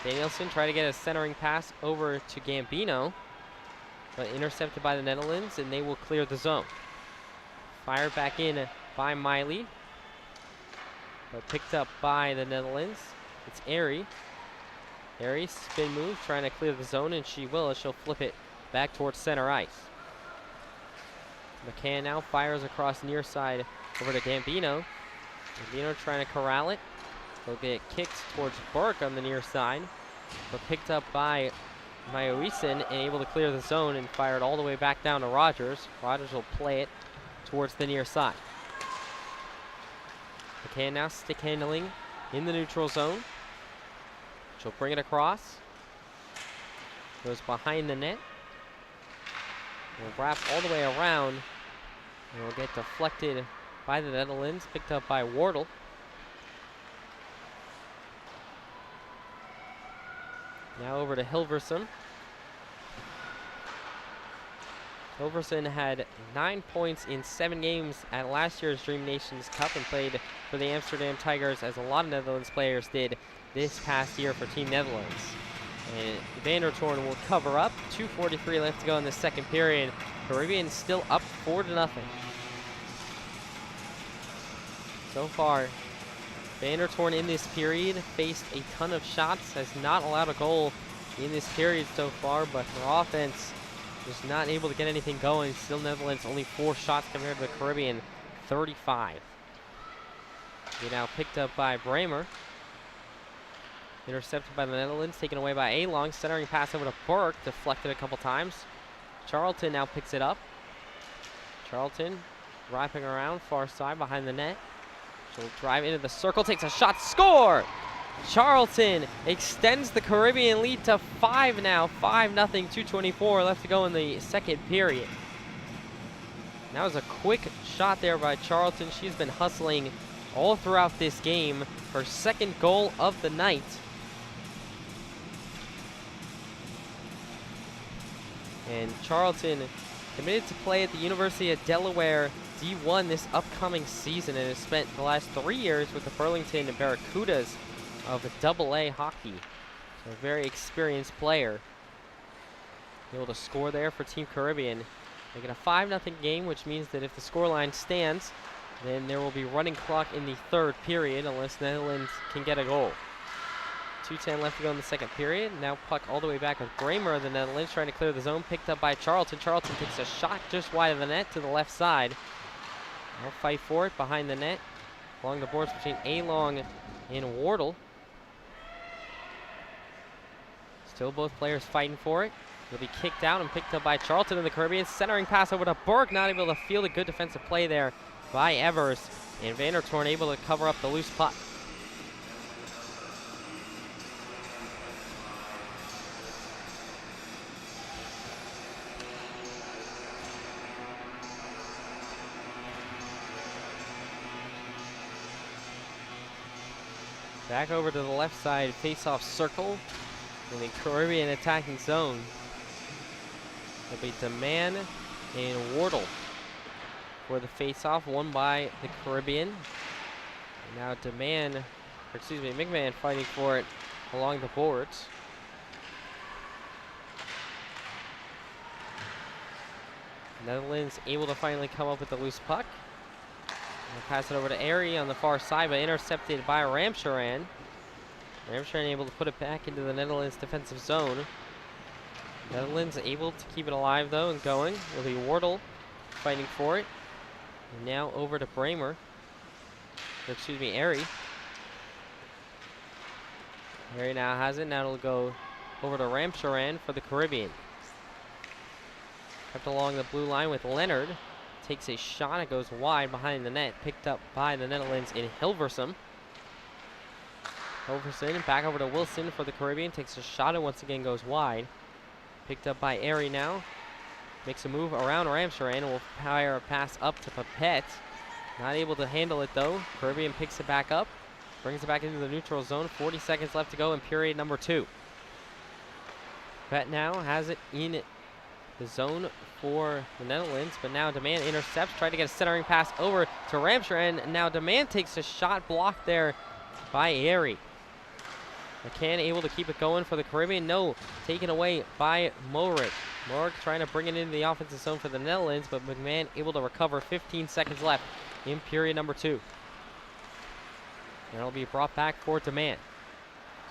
Danielson trying to get a centering pass over to Gambino, but intercepted by the Netherlands, and they will clear the zone. Fired back in by Miley, but picked up by the Netherlands. It's Airy. Airy, spin move, trying to clear the zone, and she will, as she'll flip it back towards center ice. McCann now fires across near side over to Gambino. Gambino trying to corral it. He'll get kicked towards Burke on the near side, but picked up by Mayoisen and able to clear the zone and fired all the way back down to Rogers. Rogers will play it towards the near side. McCann now stick handling in the neutral zone. She'll bring it across. Goes behind the net. Will wrap all the way around. And will get deflected by the Netherlands. Picked up by Wardle. Now over to Hilversum. Hilversum had 9 points in 7 games at last year's Dream Nations Cup and played for the Amsterdam Tigers, as a lot of Netherlands players did this past year for Team Netherlands. And Vandertoorn will cover up. 2:43 left to go in the second period. Caribbean still up 4-0. So far, Vandertoorn in this period faced a ton of shots, has not allowed a goal in this period so far, but her offense was not able to get anything going. Still Netherlands only 4 shots compared to the Caribbean 35. They now picked up by Bremer. Intercepted by the Netherlands, taken away by A-Long. Centering pass over to Burke, deflected a couple times. Charlton now picks it up. Charlton wrapping around far side behind the net. She'll drive into the circle, takes a shot, score! Charlton extends the Caribbean lead to 5 now. 5-0, 2:24 left to go in the second period. That was a quick shot there by Charlton. She's been hustling all throughout this game. Her second goal of the night. And Charlton committed to play at the University of Delaware D1 this upcoming season and has spent the last 3 years with the Burlington Barracudas of AA hockey. So a very experienced player. Able to score there for Team Caribbean. Making a 5-0 game, which means that if the scoreline stands, then there will be running clock in the third period unless Netherlands can get a goal. 2:10 left to go in the second period. Now puck all the way back with Bremer of the Netherlands trying to clear the zone. Picked up by Charlton. Charlton takes a shot just wide of the net to the left side. They'll fight for it behind the net. Along the boards between A-Long and Wardle. Still both players fighting for it. It'll be kicked out and picked up by Charlton in the Caribbean. Centering pass over to Burke. Not able to field a good defensive play there by Evers. And Vandertoorn able to cover up the loose puck. Back over to the left side, face-off circle in the Caribbean attacking zone. It'll be DeMann and Wardle for the face-off, won by the Caribbean. And now McMahon fighting for it along the boards. Netherlands able to finally come up with the loose puck. Pass it over to Airy on the far side, but intercepted by Ramcharan. Ramcharan able to put it back into the Netherlands defensive zone. Netherlands able to keep it alive though and going. Will be Wardle fighting for it. And now over to Bremer. Airy. Airy now has it. Now it'll go over to Ramcharan for the Caribbean. Kept along the blue line with Leonard. Takes a shot, it goes wide behind the net, picked up by the Netherlands in Hilversum. Hilversum back over to Wilson for the Caribbean, takes a shot and once again goes wide. Picked up by Airy now. Makes a move around Ramcharan and will fire a pass up to Papette. Not able to handle it though. Caribbean picks it back up, brings it back into the neutral zone. 40 seconds left to go in period number 2. Papette now has it in the zone for the Netherlands, but now DeMann intercepts, trying to get a centering pass over to Ramcharan, and now DeMann takes a shot blocked there by Airy. McCann able to keep it going for the Caribbean. No, taken away by Morik. Morik trying to bring it into the offensive zone for the Netherlands, but McMahon able to recover. 15 seconds left in period number 2. And it'll be brought back for DeMann.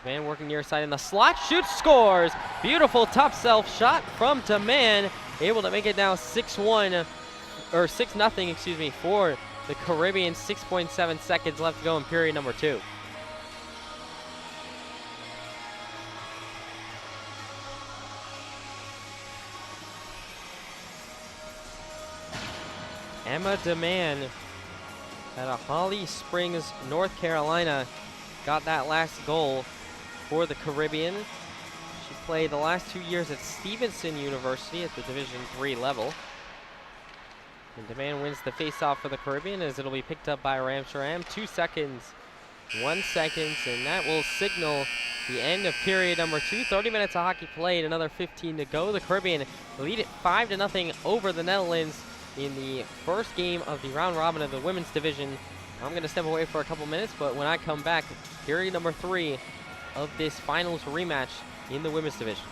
DeMann working near side in the slot, shoots, scores! Beautiful top self shot from DeMann. Able to make it now 6-0, for the Caribbean. 6.7 seconds left to go in period number 2. Emma DeMann out of Holly Springs, North Carolina, got that last goal for the Caribbean. She played the last 2 years at Stevenson University at the Division III level. And Demand wins the face-off for the Caribbean as it'll be picked up by Ramsharam. 2 seconds, 1 second, and that will signal the end of period number 2. 30 minutes of hockey played, another 15 to go. The Caribbean lead it 5-0 over the Netherlands in the first game of the round robin of the women's division. I'm going to step away for a couple minutes, but when I come back, period number 3 of this finals rematch in the women's division.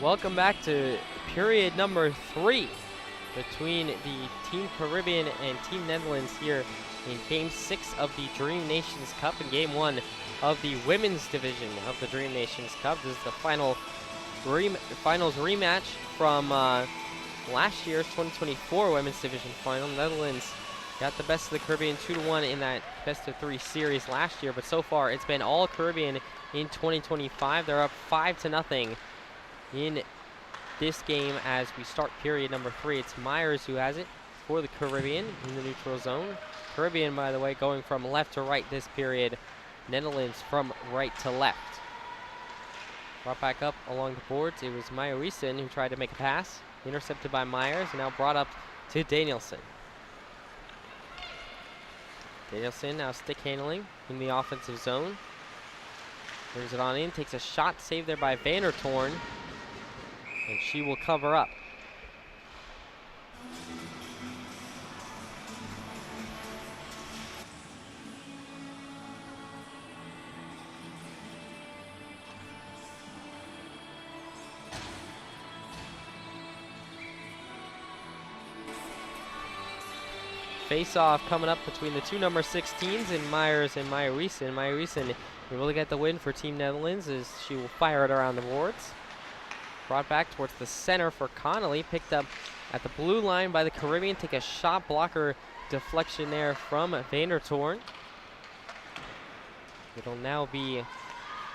Welcome back to period number 3 between the Team Caribbean and Team Netherlands here in Game 6 of the Dream Nations Cup and Game 1 of the women's division of the Dream Nations Cup. This is the finals rematch from last year's 2024 women's division final. Netherlands got the best of the Caribbean 2-1 in that best of 3 series last year, but so far it's been all Caribbean in 2025. They're up 5-0 in this game as we start period number 3. It's Myers who has it for the Caribbean in the neutral zone. Caribbean, by the way, going from left to right this period. Netherlands from right to left. Brought back up along the boards. It was Meyerison who tried to make a pass. Intercepted by Myers, and now brought up to Danielson. Danielson now stick handling in the offensive zone. Brings it on in, takes a shot saved there by Vandertoorn, and she will cover up. Face-off coming up between the two number 16s in Myers and Meyerison. Meyerison will get the win for Team Netherlands as she will fire it around the boards. Brought back towards the center for Connolly. Picked up at the blue line by the Caribbean. Take a shot blocker deflection there from Vandertoorn. It'll now be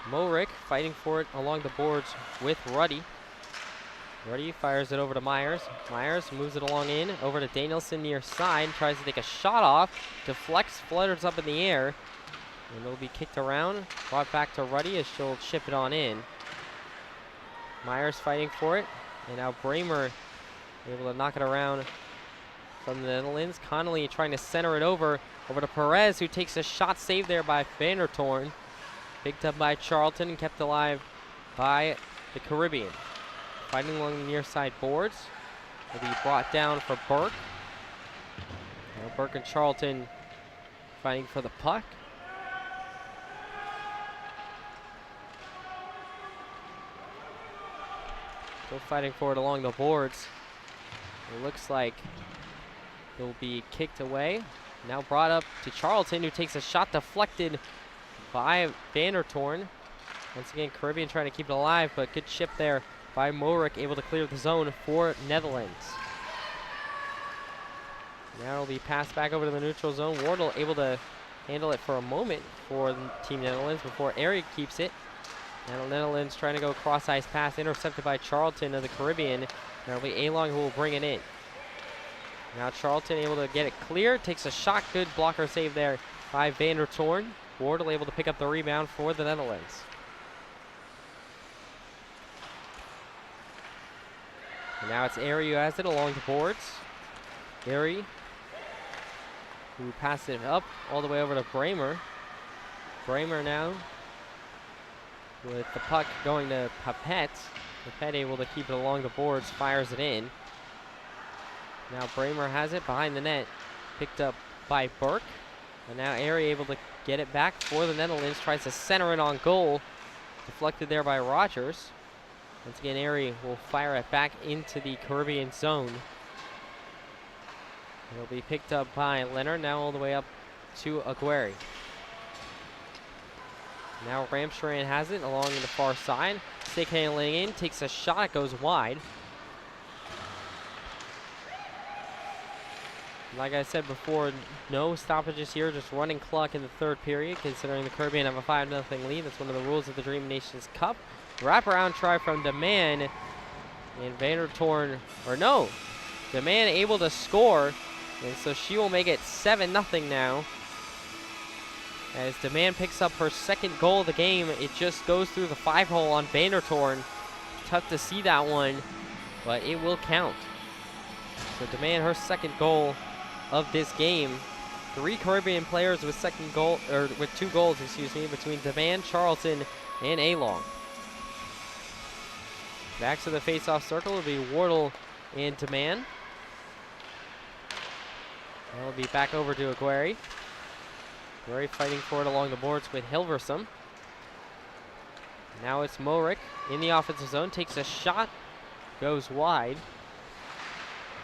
Morik fighting for it along the boards with Ruddy. Ruddy fires it over to Myers. Myers moves it along in, over to Danielson near side. Tries to take a shot off. Deflects, flutters up in the air. And it'll be kicked around. Brought back to Ruddy as she'll chip it on in. Myers fighting for it. And now Bramer able to knock it around from the Netherlands. Connolly trying to center it over to Perez, who takes a shot saved there by Vandertoorn. Picked up by Charlton and kept alive by the Caribbean. Fighting along the near side boards. Will be brought down for Burke. Now Burke and Charlton fighting for the puck. Still fighting for it along the boards. It looks like it will be kicked away. Now brought up to Charlton, who takes a shot deflected by Vandertoorn. Once again, Caribbean trying to keep it alive, but good chip there by Morik, able to clear the zone for Netherlands. Now it'll be passed back over to the neutral zone. Wardle able to handle it for a moment for Team Netherlands before Airy keeps it. Now Netherlands trying to go cross-ice pass, intercepted by Charlton of the Caribbean. Now it'll be Along who will bring it in. Now Charlton able to get it clear, takes a shot, good blocker save there by Vandertoorn. Wardle able to pick up the rebound for the Netherlands. And now it's Airy who has it along the boards. Airy, who passed it up all the way over to Bramer. Bramer now with the puck going to Papette. Papette able to keep it along the boards, fires it in. Now Bramer has it behind the net, picked up by Burke. And now Airy able to get it back for the Netherlands, tries to center it on goal. Deflected there by Rogers. Once again, Airy will fire it back into the Caribbean zone. It'll be picked up by Leonard, now all the way up to Aguirre. Now Ramstrand has it along the far side. Stick handling in, takes a shot, it goes wide. Like I said before, no stoppages here, just running clock in the third period, considering the Caribbean have a 5-0 lead. That's one of the rules of the Dream Nations Cup. Wraparound try from Demand, and Vandertoorn, or no, Demand able to score, and so she will make it 7-0 now. As Demand picks up her second goal of the game, it just goes through the 5-hole on Vandertoorn. Tough to see that one, but it will count. So Demand, her second goal of this game. 3 Caribbean players with with 2 goals, excuse me, between Demand, Charlton, and Along. Back to the face-off circle will be Wardle and Demand. That'll be back over to Aguirre. Aguirre fighting for it along the boards with Hilversum. Now it's Morik in the offensive zone, takes a shot, goes wide.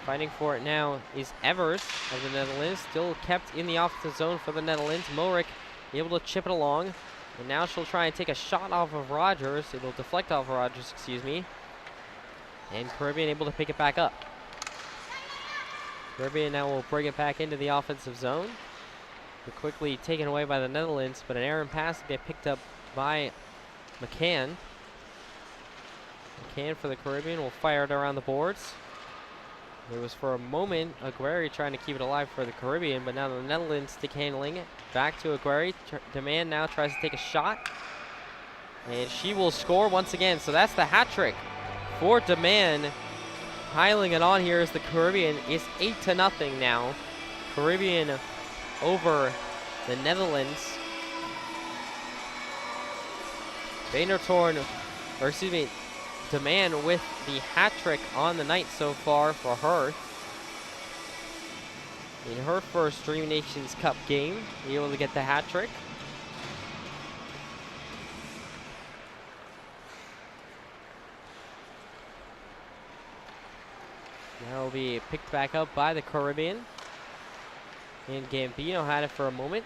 Fighting for it now is Evers of the Netherlands, still kept in the offensive zone for the Netherlands. Morik able to chip it along, and now she'll try and take a shot off of Rogers. It will deflect off of Rogers, excuse me. And Caribbean able to pick it back up. Caribbean now will bring it back into the offensive zone. They're quickly taken away by the Netherlands, but an errant pass will get picked up by McCann. McCann for the Caribbean will fire it around the boards. It was for a moment Aguirre trying to keep it alive for the Caribbean, but now the Netherlands stick handling it. Back to Aguirre. Demand now tries to take a shot, and she will score once again. So that's the hat trick for Demand. Piling it on here is the Caribbean. It's 8-0 now. Caribbean over the Netherlands. Vandertoorn, or excuse me, Demand with the hat trick on the night so far for her. In her first Dream Nations Cup game, able to get the hat trick. Now will be picked back up by the Caribbean. And Gambino had it for a moment.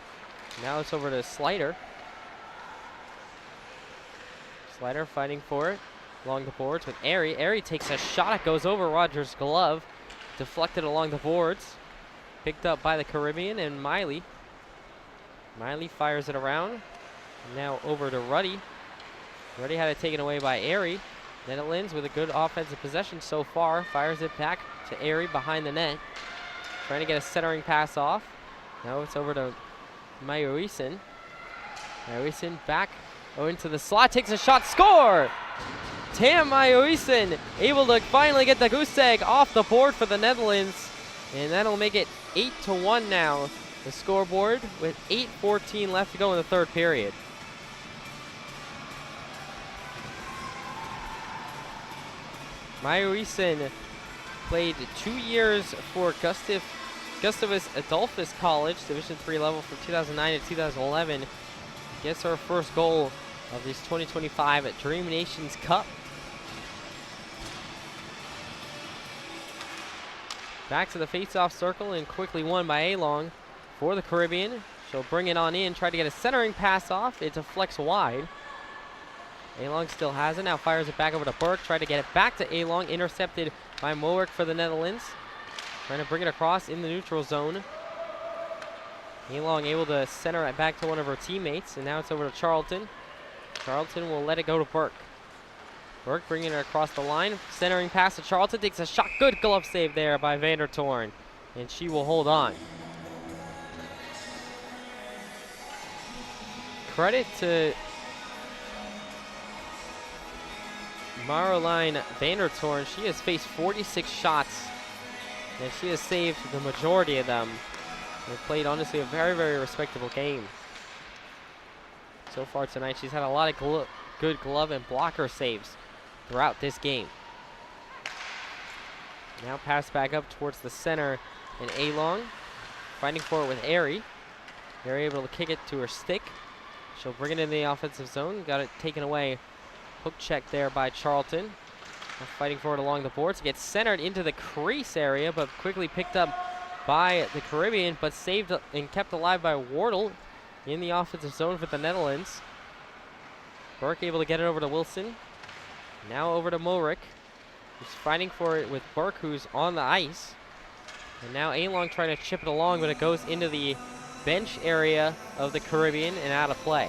Now it's over to Slider. Slider fighting for it along the boards with Airy. Airy takes a shot. It goes over Rogers' glove. Deflected along the boards. Picked up by the Caribbean and Miley. Miley fires it around. Now over to Ruddy. Ruddy had it taken away by Airy. Netherlands with a good offensive possession so far. Fires it back to Airy behind the net. Trying to get a centering pass off. Now it's over to Mayoisen. Mayoisen back into the slot. Takes a shot. Score! Tam Mayoisen able to finally get the goose egg off the board for the Netherlands. And that'll make it 8-1 now, the scoreboard, with 8:14 left to go in the third period. Maya-Riessen played 2 years for Gustavus Adolphus College, Division III level from 2009 to 2011. Gets her first goal of this 2025 Dream Nations Cup. Back to the face-off circle and quickly won by A-Long for the Caribbean. She'll bring it on in, try to get a centering pass off. It deflects wide. A-Long still has it, now fires it back over to Burke. Try to get it back to A-Long, intercepted by Moerick for the Netherlands. Trying to bring it across in the neutral zone. A-Long able to center it back to one of her teammates, and now it's over to Charlton. Charlton will let it go to Burke. Burke bringing it across the line, centering pass to Charlton, takes a shot, good glove save there by Vandertoorn, and she will hold on. Credit to Maroline Vandertoorn. She has faced 46 shots, and she has saved the majority of them. And played, honestly, a very, very respectable game. So far tonight, she's had a lot of good glove and blocker saves throughout this game. Now pass back up towards the center, and A-Long fighting for it with Airy. Airy able to kick it to her stick. She'll bring it in the offensive zone. Got it taken away. Hook check there by Charlton. Now fighting for it along the boards. Gets centered into the crease area, but quickly picked up by the Caribbean, but saved and kept alive by Wardle in the offensive zone for the Netherlands. Burke able to get it over to Wilson. Now over to Moerick, who's fighting for it with Burke, who's on the ice. And now A-Long trying to chip it along, but it goes into the bench area of the Caribbean and out of play.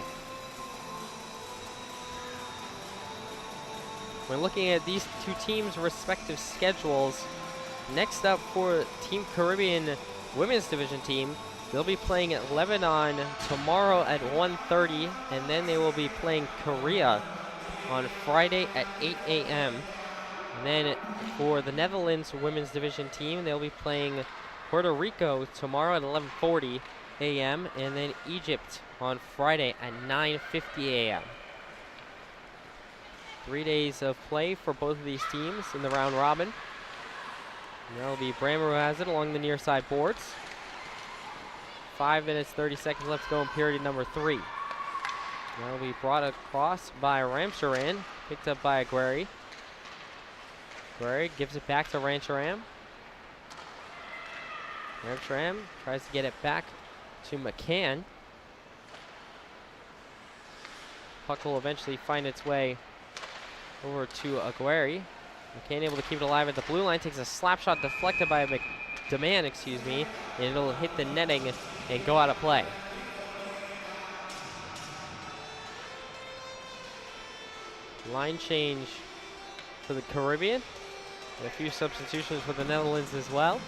When looking at these two teams' respective schedules, next up for Team Caribbean Women's Division team, they'll be playing at Lebanon tomorrow at 1:30, and then they will be playing Korea on Friday at 8 a.m. And then for the Netherlands Women's Division team, they'll be playing Puerto Rico tomorrow at 11:40 a.m. and then Egypt on Friday at 9:50 a.m. 3 days of play for both of these teams in the round robin. And that'll be Brammer who has it along the near side boards. 5 minutes, 30 seconds left to go in period number 3. Now will be brought across by Ramcharan, picked up by Aguirre. Aguirre gives it back to Rancharam. Rancharam tries to get it back to McCann. Puck will eventually find its way over to Aguirre. McCann able to keep it alive at the blue line, takes a slap shot deflected by DeMann, and it'll hit the netting and go out of play. Line change for the Caribbean, and a few substitutions for the Netherlands as well.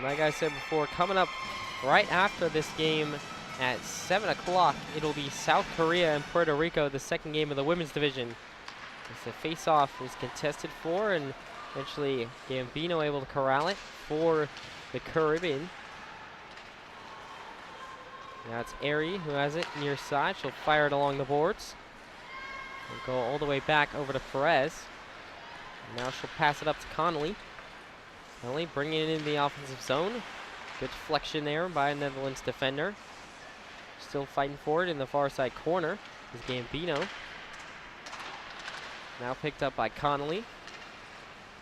Like I said before, coming up right after this game at 7 o'clock, it'll be South Korea and Puerto Rico, the second game of the women's division. As the face-off is contested for, and eventually Gambino able to corral it for the Caribbean. Now it's Airy who has it near side. She'll fire it along the boards. And go all the way back over to Perez. And now she'll pass it up to Connolly. Connolly bringing it in the offensive zone. Good deflection there by a Netherlands defender. Still fighting for it in the far side corner is Gambino. Now picked up by Connolly.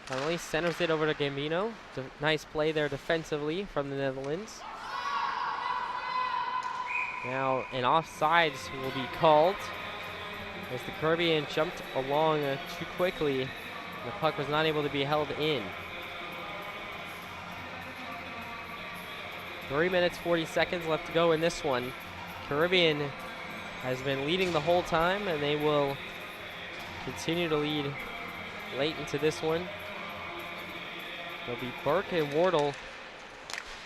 Connolly centers it over to Gambino. Nice play there defensively from the Netherlands. Now an offsides will be called as the Caribbean jumped along too quickly. The puck was not able to be held in. 3 minutes, 40 seconds left to go in this one. Caribbean has been leading the whole time, and they will continue to lead late into this one. It'll be Burke and Wardle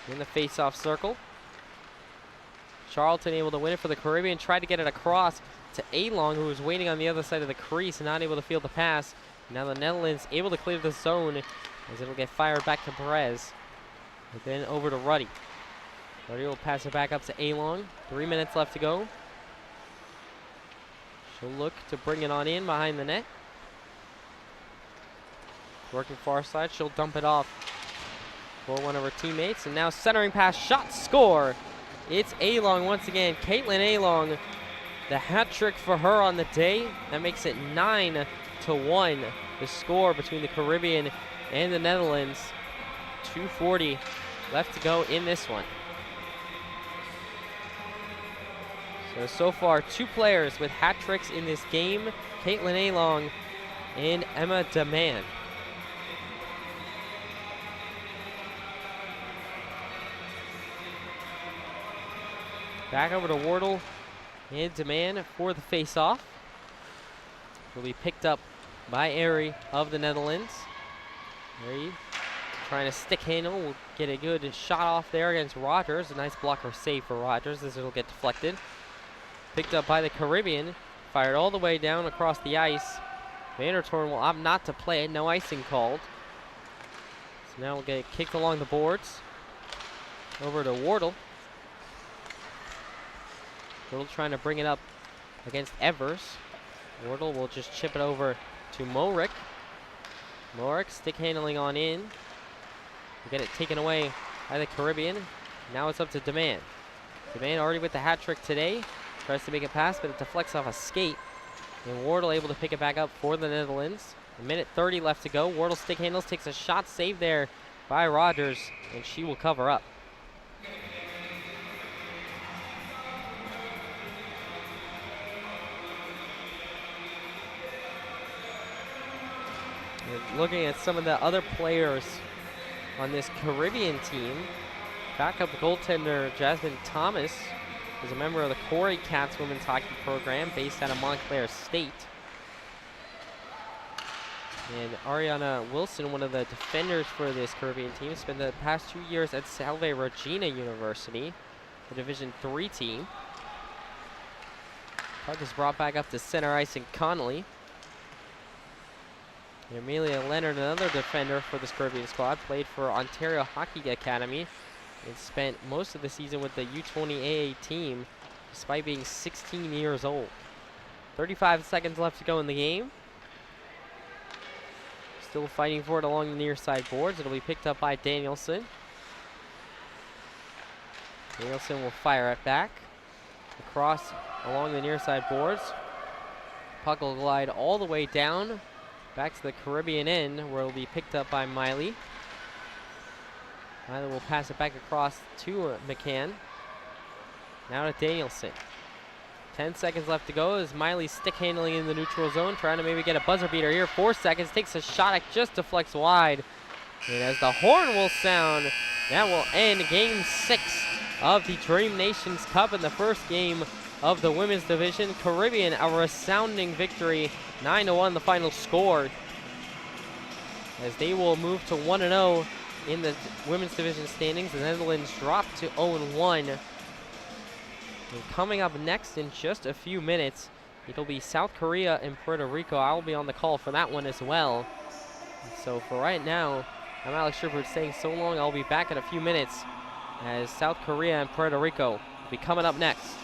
in the face-off circle. Charlton able to win it for the Caribbean. Tried to get it across to A-Long, who was waiting on the other side of the crease and not able to field the pass. Now the Netherlands able to clear the zone as it'll get fired back to Perez. And then over to Ruddy. Ruddy will pass it back up to A-Long. 3 minutes left to go. She'll look to bring it on in behind the net. Working far side, she'll dump it off for one of her teammates. And now centering pass, shot, score. It's A-Long once again. Caitlin A-Long, the hat trick for her on the day. That makes it 9-1, the score between the Caribbean and the Netherlands. 2:40 left to go in this one. So far, 2 players with hat tricks in this game, Caitlin A-Long and Emma Demand. Back over to Wardle and Demand for the face-off. Will be picked up by Aerie of the Netherlands. Aerie trying to stick handle, will get a good shot off there against Rogers. A nice blocker save for Rogers as it'll get deflected. Picked up by the Caribbean, fired all the way down across the ice. Vandertoorn will opt not to play it, no icing called. So now we'll get kicked along the boards. Over to Wardle. Wardle trying to bring it up against Evers. Wardle will just chip it over to Mohrik. Mohrik stick handling on in. We'll get it taken away by the Caribbean. Now it's up to Demand. Demand already with the hat trick today. Tries to make a pass, but it deflects off a skate. And Wardle able to pick it back up for the Netherlands. 1:30 left to go. Wardle stick handles, takes a shot saved there by Rogers, and she will cover up. And looking at some of the other players on this Caribbean team, backup goaltender Jasmine Thomas is a member of the Corey Cats women's hockey program based out of Montclair State. And Ariana Wilson, one of the defenders for this Caribbean team, spent the past 2 years at Salve Regina University, the Division III team. Puck is brought back up to center ice in Connolly. And Amelia Leonard, another defender for this Caribbean squad, played for Ontario Hockey Academy and spent most of the season with the U20AA team, despite being 16 years old. 35 seconds left to go in the game. Still fighting for it along the near side boards. It'll be picked up by Danielson. Danielson will fire it back. Across along the near side boards. Puck will glide all the way down, back to the Caribbean end, where it'll be picked up by Miley. Miley will pass it back across to McCann. Now to Danielson. 10 seconds left to go as Miley stick handling in the neutral zone, trying to maybe get a buzzer beater here. 4 seconds, takes a shot, it just deflects wide. And as the horn will sound, that will end Game 6 of the Dream Nations Cup in the first game of the women's division. Caribbean, a resounding victory, 9-1 the final score, as they will move to 1-0 in the women's division standings. The Netherlands drop to 0-1. And coming up next in just a few minutes, it'll be South Korea and Puerto Rico. I'll be on the call for that one as well. So for right now, I'm Alex Sherwood saying so long. I'll be back in a few minutes as South Korea and Puerto Rico will be coming up next.